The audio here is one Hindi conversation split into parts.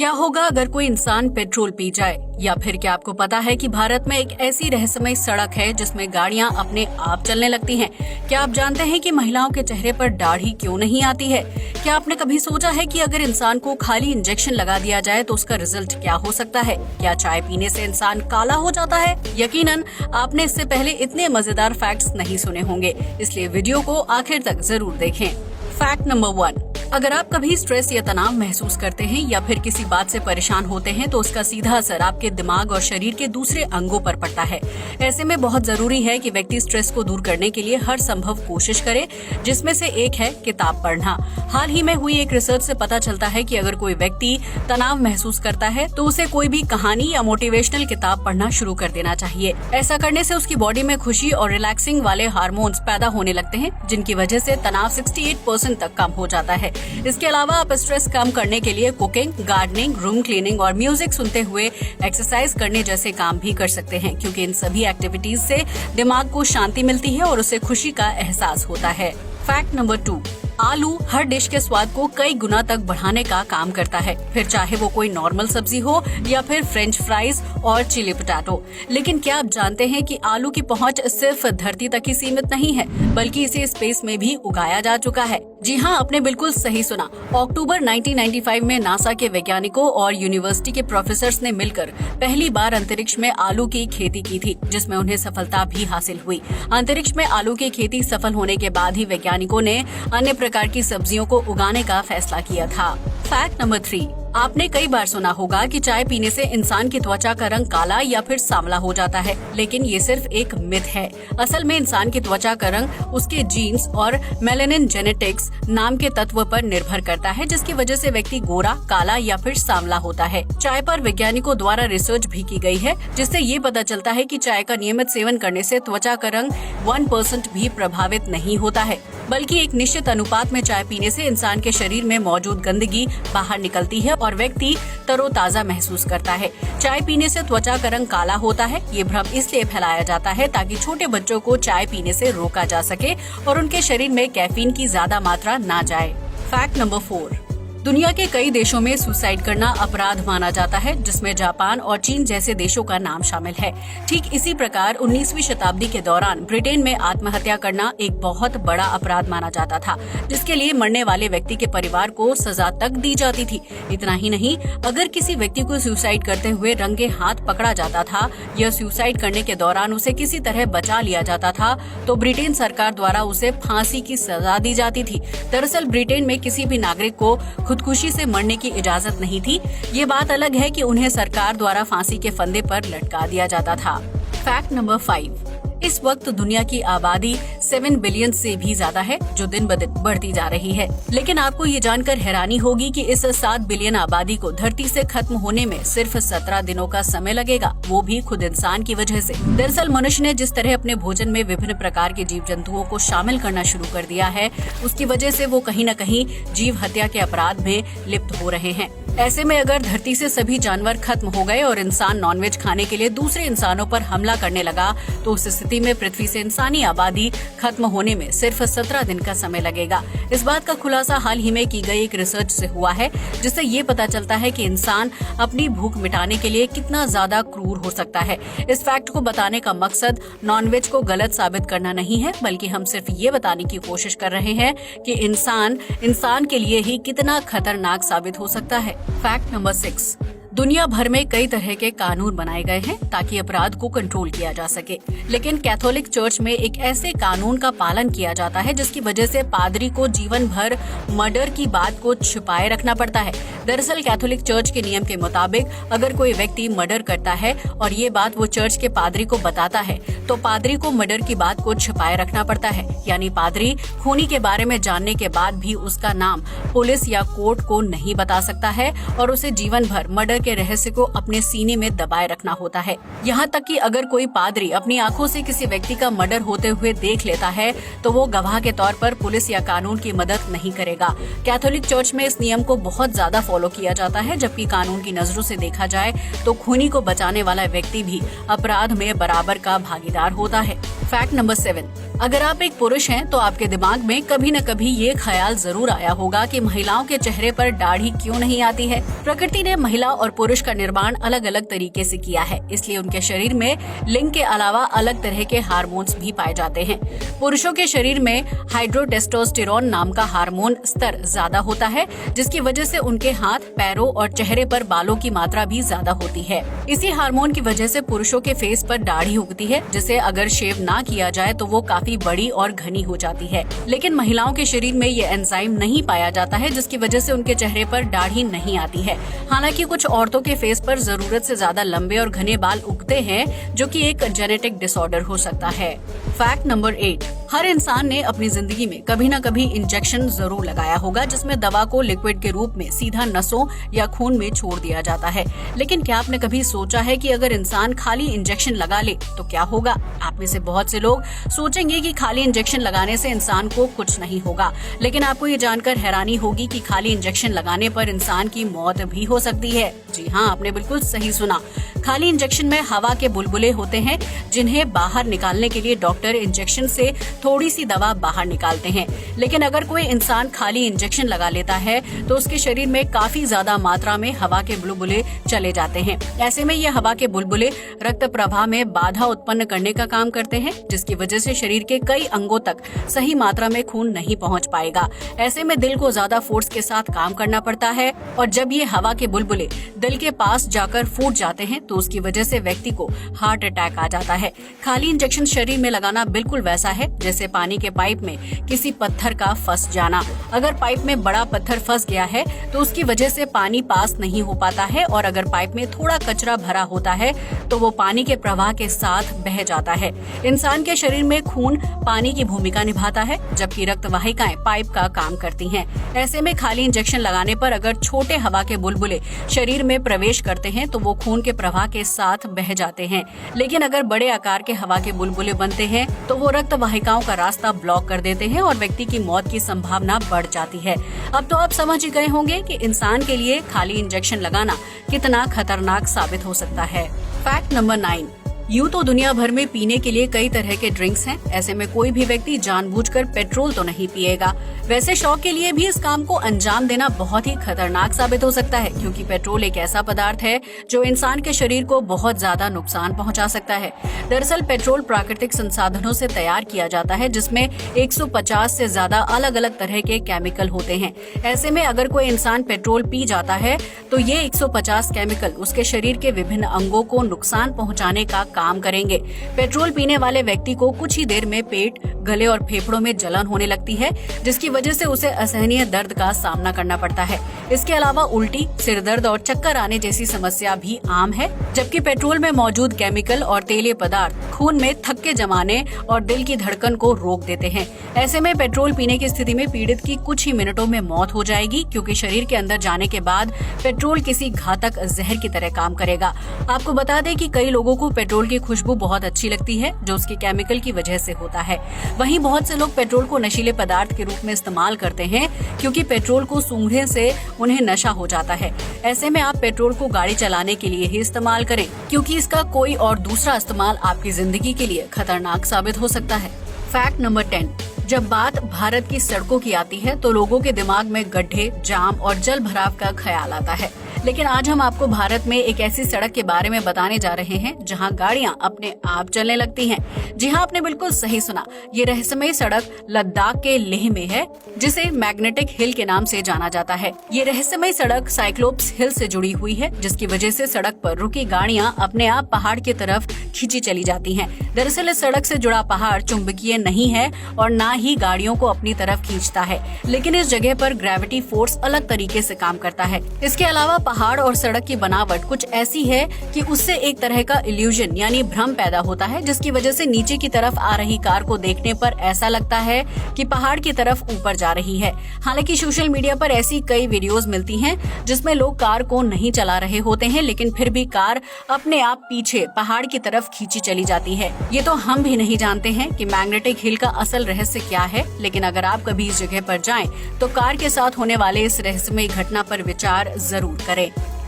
क्या होगा अगर कोई इंसान पेट्रोल पी जाए? या फिर क्या आपको पता है कि भारत में एक ऐसी रहस्यमय सड़क है जिसमें गाड़ियां अपने आप चलने लगती हैं? क्या आप जानते हैं कि महिलाओं के चेहरे पर दाढ़ी क्यों नहीं आती है? क्या आपने कभी सोचा है कि अगर इंसान को खाली इंजेक्शन लगा दिया जाए तो उसका रिजल्ट क्या हो सकता है? क्या चाय पीने से इंसान काला हो जाता है? यकीनन आपने इससे पहले इतने मजेदार फैक्ट्स नहीं सुने होंगे, इसलिए वीडियो को आखिर तक जरूर देखें। फैक्ट नंबर 1, अगर आप कभी स्ट्रेस या तनाव महसूस करते हैं या फिर किसी बात से परेशान होते हैं तो उसका सीधा असर आपके दिमाग और शरीर के दूसरे अंगों पर पड़ता है। ऐसे में बहुत जरूरी है कि व्यक्ति स्ट्रेस को दूर करने के लिए हर संभव कोशिश करे, जिसमें से एक है किताब पढ़ना। हाल ही में हुई एक रिसर्च से पता चलता है कि अगर कोई व्यक्ति तनाव महसूस करता है तो उसे कोई भी कहानी या मोटिवेशनल किताब पढ़ना शुरू कर देना चाहिए। ऐसा करने से उसकी बॉडी में खुशी और रिलैक्सिंग वाले हार्मोन्स पैदा होने लगते हैं, जिनकी वजह से तनाव 68% तक कम हो जाता है। इसके अलावा आप स्ट्रेस कम करने के लिए कुकिंग, गार्डनिंग, रूम क्लीनिंग और म्यूजिक सुनते हुए एक्सरसाइज करने जैसे काम भी कर सकते हैं, क्योंकि इन सभी एक्टिविटीज से दिमाग को शांति मिलती है और उसे खुशी का एहसास होता है। फैक्ट नंबर 2, आलू हर डिश के स्वाद को कई गुना तक बढ़ाने का काम करता है, फिर चाहे वो कोई नॉर्मल सब्जी हो या फिर फ्रेंच फ्राइज और चिली पोटैटो। लेकिन क्या आप जानते हैं कि आलू की पहुंच सिर्फ धरती तक ही सीमित नहीं है, बल्कि इसे स्पेस में भी उगाया जा चुका है। जी हाँ, आपने बिल्कुल सही सुना। अक्टूबर 1995 में नासा के वैज्ञानिकों और यूनिवर्सिटी के प्रोफेसर्स ने मिलकर पहली बार अंतरिक्ष में आलू की खेती की थी, जिसमें उन्हें सफलता भी हासिल हुई। अंतरिक्ष में आलू की खेती सफल होने के बाद ही वैज्ञानिकों ने अन्य प्रकार की सब्जियों को उगाने का फैसला किया था। फैक्ट नंबर 3, आपने कई बार सुना होगा कि चाय पीने से इंसान की त्वचा का रंग काला या फिर सांवला हो जाता है, लेकिन ये सिर्फ एक मिथ है। असल में इंसान की त्वचा का रंग उसके जीन्स और मेलानिन जेनेटिक्स नाम के तत्व पर निर्भर करता है, जिसकी वजह से व्यक्ति गोरा, काला या फिर सांवला होता है। चाय पर वैज्ञानिकों द्वारा रिसर्च भी की गई है, जिससे ये पता चलता है कि चाय का नियमित सेवन करने से त्वचा का रंग 1% भी प्रभावित नहीं होता है, बल्कि एक निश्चित अनुपात में चाय पीने से इंसान के शरीर में मौजूद गंदगी बाहर निकलती है और व्यक्ति तरोताजा महसूस करता है। चाय पीने से त्वचा का रंग काला होता है, ये भ्रम इसलिए फैलाया जाता है ताकि छोटे बच्चों को चाय पीने से रोका जा सके और उनके शरीर में कैफीन की ज्यादा मात्रा ना जाए। फैक्ट नंबर 4, दुनिया के कई देशों में सुसाइड करना अपराध माना जाता है, जिसमें जापान और चीन जैसे देशों का नाम शामिल है। ठीक इसी प्रकार 19वीं शताब्दी के दौरान ब्रिटेन में आत्महत्या करना एक बहुत बड़ा अपराध माना जाता था, जिसके लिए मरने वाले व्यक्ति के परिवार को सजा तक दी जाती थी। इतना ही नहीं, अगर किसी व्यक्ति को सुसाइड करते हुए रंगे हाथ पकड़ा जाता था या सुसाइड करने के दौरान उसे किसी तरह बचा लिया जाता था तो ब्रिटेन सरकार द्वारा उसे फांसी की सजा दी जाती थी। दरअसल ब्रिटेन में किसी भी नागरिक को खुदकुशी से मरने की इजाजत नहीं थी। ये बात अलग है कि उन्हें सरकार द्वारा फांसी के फंदे पर लटका दिया जाता था। फैक्ट नंबर 5, इस वक्त दुनिया की आबादी 7 बिलियन से भी ज्यादा है, जो दिन ब दिन बढ़ती जा रही है। लेकिन आपको ये जानकर हैरानी होगी कि इस 7 बिलियन आबादी को धरती से खत्म होने में सिर्फ 17 दिनों का समय लगेगा, वो भी खुद इंसान की वजह से। दरअसल मनुष्य ने जिस तरह अपने भोजन में विभिन्न प्रकार के जीव जंतुओं को शामिल करना शुरू कर दिया है, उसकी वजह से वो कहीं न कहीं जीव हत्या के अपराध में लिप्त हो रहे हैं। ऐसे में अगर धरती से सभी जानवर खत्म हो गए और इंसान नॉनवेज खाने के लिए दूसरे इंसानों पर हमला करने लगा तो उस स्थिति में पृथ्वी से इंसानी आबादी खत्म होने में सिर्फ 17 दिन का समय लगेगा। इस बात का खुलासा हाल ही में की गई एक रिसर्च से हुआ है, जिससे ये पता चलता है कि इंसान अपनी भूख मिटाने के लिए कितना ज्यादा क्रूर हो सकता है। इस फैक्ट को बताने का मकसद नॉनवेज को गलत साबित करना नहीं है, बल्कि हम सिर्फ ये बताने की कोशिश कर रहे हैं कि इंसान के लिए ही कितना खतरनाक साबित हो सकता है। फैक्ट नंबर 6, दुनिया भर में कई तरह के कानून बनाए गए हैं ताकि अपराध को कंट्रोल किया जा सके, लेकिन कैथोलिक चर्च में एक ऐसे कानून का पालन किया जाता है जिसकी वजह से पादरी को जीवन भर मर्डर की बात को छुपाए रखना पड़ता है। दरअसल कैथोलिक चर्च के नियम के मुताबिक अगर कोई व्यक्ति मर्डर करता है और ये बात वो चर्च के पादरी को बताता है तो पादरी को मर्डर की बात को छुपाए रखना पड़ता है, यानी पादरी खूनी के बारे में जानने के बाद भी उसका नाम पुलिस या कोर्ट को नहीं बता सकता है और उसे जीवन भर मर्डर के रहस्य को अपने सीने में दबाए रखना होता है। यहाँ तक कि अगर कोई पादरी अपनी आंखों से किसी व्यक्ति का मर्डर होते हुए देख लेता है तो वो गवाह के तौर पर पुलिस या कानून की मदद नहीं करेगा। कैथोलिक चर्च में इस नियम को बहुत ज्यादा फॉलो किया जाता है, जबकि कानून की नजरों से देखा जाए तो खूनी को बचाने वाला व्यक्ति भी अपराध में बराबर का भागीदार होता है। फैक्ट नंबर 7, अगर आप एक पुरुष हैं तो आपके दिमाग में कभी न कभी ये ख्याल जरूर आया होगा कि महिलाओं के चेहरे पर दाढ़ी क्यों नहीं आती है। प्रकृति ने महिला और पुरुष का निर्माण अलग अलग तरीके से किया है, इसलिए उनके शरीर में लिंग के अलावा अलग तरह के हार्मोन्स भी पाए जाते हैं। पुरुषों के शरीर में हाइड्रोटेस्टोस्टेरोन नाम का हार्मोन स्तर ज्यादा होता है, जिसकी वजह से उनके हाथ, पैरों और चेहरे पर बालों की मात्रा भी ज्यादा होती है। इसी हार्मोन की वजह से पुरुषों के फेस पर दाढ़ी उगती है, जिसे अगर शेव ना किया जाए तो वो काफी बड़ी और घनी हो जाती है। लेकिन महिलाओं के शरीर में ये एंजाइम नहीं पाया जाता है, जिसकी वजह से उनके चेहरे पर दाढ़ी नहीं आती है। हालांकि कुछ औरतों के फेस पर जरूरत से ज्यादा लंबे और घने बाल उगते हैं, जो कि एक जेनेटिक डिसऑर्डर हो सकता है। फैक्ट नंबर 8, हर इंसान ने अपनी जिंदगी में कभी न कभी इंजेक्शन जरूर लगाया होगा, जिसमें दवा को लिक्विड के रूप में सीधा नसों या खून में छोड़ दिया जाता है। लेकिन क्या आपने कभी सोचा है कि अगर इंसान खाली इंजेक्शन लगा ले तो क्या होगा? आप में से बहुत से लोग सोचेंगे कि खाली इंजेक्शन लगाने से इंसान को कुछ नहीं होगा, लेकिन आपको ये जानकर हैरानी होगी कि खाली इंजेक्शन लगाने पर इंसान की मौत भी हो सकती है। जी हाँ, आपने बिल्कुल सही सुना। खाली इंजेक्शन में हवा के बुलबुले होते हैं, जिन्हें बाहर निकालने के लिए डॉक्टर इंजेक्शन से थोड़ी सी दवा बाहर निकालते हैं। लेकिन अगर कोई इंसान खाली इंजेक्शन लगा लेता है तो उसके शरीर में काफी ज्यादा मात्रा में हवा के बुलबुले चले जाते हैं। ऐसे में ये हवा के बुलबुले रक्त प्रवाह में बाधा उत्पन्न करने का काम करते हैं, जिसकी वजह से शरीर के कई अंगों तक सही मात्रा में खून नहीं पहुंच पाएगा। ऐसे में दिल को ज्यादा फोर्स के साथ काम करना पड़ता है, और जब ये हवा के बुलबुले दिल के पास जाकर फूट जाते हैं तो उसकी वजह से व्यक्ति को हार्ट अटैक आ जाता है। खाली इंजेक्शन शरीर में लगाना बिल्कुल वैसा है जैसे पानी के पाइप में किसी पत्थर का फंस जाना। अगर पाइप में बड़ा पत्थर फंस गया है तो उसकी वजह से पानी पास नहीं हो पाता है, और अगर पाइप में थोड़ा कचरा भरा होता है तो वो पानी के प्रवाह के साथ बह जाता है। इंसान के शरीर में खून पानी की भूमिका निभाता है, जबकि रक्त वाहिकाएं पाइप का काम करती हैं। ऐसे में खाली इंजेक्शन लगाने पर अगर छोटे हवा के बुलबुले शरीर में प्रवेश करते हैं तो वो खून के प्रवाह के साथ बह जाते हैं। लेकिन अगर बड़े आकार के हवा के बुलबुले बनते हैं तो वो रक्त वाहिकाओं का रास्ता ब्लॉक कर देते हैं और व्यक्ति की मौत की संभावना बढ़ जाती है। अब तो आप समझ ही गए होंगे कि इंसान के लिए खाली इंजेक्शन लगाना कितना खतरनाक साबित हो सकता है। फैक्ट नंबर 9, यूं तो दुनिया भर में पीने के लिए कई तरह के ड्रिंक्स हैं। ऐसे में कोई भी व्यक्ति जानबूझकर पेट्रोल तो नहीं पिएगा। वैसे शौक के लिए भी इस काम को अंजाम देना बहुत ही खतरनाक साबित हो सकता है, क्योंकि पेट्रोल एक ऐसा पदार्थ है जो इंसान के शरीर को बहुत ज्यादा नुकसान पहुंचा सकता है। दरअसल पेट्रोल प्राकृतिक संसाधनों से तैयार किया जाता है, जिसमें 150 से ज्यादा अलग अलग तरह के केमिकल होते हैं। ऐसे में अगर कोई इंसान पेट्रोल पी जाता है तो ये 150 केमिकल उसके शरीर के विभिन्न अंगों को नुकसान पहुँचाने का काम करेंगे। पेट्रोल पीने वाले व्यक्ति को कुछ ही देर में पेट, गले और फेफड़ों में जलन होने लगती है, जिसकी वजह से उसे असहनीय दर्द का सामना करना पड़ता है। इसके अलावा उल्टी, सिर दर्द और चक्कर आने जैसी समस्या भी आम है, जबकि पेट्रोल में मौजूद केमिकल और तेलीय पदार्थ खून में थक्के जमाने और दिल की धड़कन को रोक देते हैं। ऐसे में पेट्रोल पीने की स्थिति में पीड़ित की कुछ ही मिनटों में मौत हो जाएगी, क्योंकि शरीर के अंदर जाने के बाद पेट्रोल किसी घातक जहर की तरह काम करेगा। आपको बता दें कि कई लोगों को पेट्रोल की खुशबू बहुत अच्छी लगती है, जो उसके केमिकल की वजह से होता है। वहीं बहुत से लोग पेट्रोल को नशीले पदार्थ के रूप में इस्तेमाल करते हैं, क्योंकि पेट्रोल को सूंघने से उन्हें नशा हो जाता है। ऐसे में आप पेट्रोल को गाड़ी चलाने के लिए ही इस्तेमाल करें, क्योंकि इसका कोई और दूसरा इस्तेमाल आपकी जिंदगी के लिए खतरनाक साबित हो सकता है। फैक्ट नंबर 10, जब बात भारत की सड़कों की आती है तो लोगों के दिमाग में गड्ढे, जाम और जल भराव का ख्याल आता है। लेकिन आज हम आपको भारत में एक ऐसी सड़क के बारे में बताने जा रहे हैं जहां गाड़ियां अपने आप चलने लगती हैं। जी हां, आपने बिल्कुल सही सुना। ये रहस्यमयी सड़क लद्दाख के लेह में है, जिसे मैग्नेटिक हिल के नाम से जाना जाता है। ये रहस्यमयी सड़क साइक्लोप्स हिल से जुड़ी हुई है, जिसकी वजह से सड़क पर रुकी गाड़ियां अपने आप पहाड़ की तरफ खींची चली जाती हैं। दरअसल इस सड़क से जुड़ा पहाड़ चुंबकीय नहीं है और न ही गाड़ियों को अपनी तरफ खींचता है, लेकिन इस जगह पर ग्रेविटी फोर्स अलग तरीके से काम करता है। इसके अलावा पहाड़ और सड़क की बनावट कुछ ऐसी है कि उससे एक तरह का इल्यूजन यानी भ्रम पैदा होता है, जिसकी वजह से नीचे की तरफ आ रही कार को देखने पर ऐसा लगता है कि पहाड़ की तरफ ऊपर जा रही है। हालांकि सोशल मीडिया पर ऐसी कई वीडियोस मिलती हैं जिसमें लोग कार को नहीं चला रहे होते हैं, लेकिन फिर भी कार अपने आप पीछे पहाड़ की तरफ खींची चली जाती है। ये तो हम भी नहीं जानते हैं कि मैग्नेटिक हिल का असल रहस्य क्या है, लेकिन अगर आप कभी इस जगह पर जाएं तो कार के साथ होने वाले इस रहस्यमयी घटना पर विचार जरूर करें।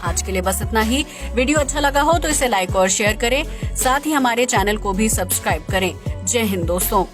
आज के लिए बस इतना ही। वीडियो अच्छा लगा हो तो इसे लाइक और शेयर करें, साथ ही हमारे चैनल को भी सब्सक्राइब करें। जय हिंद दोस्तों।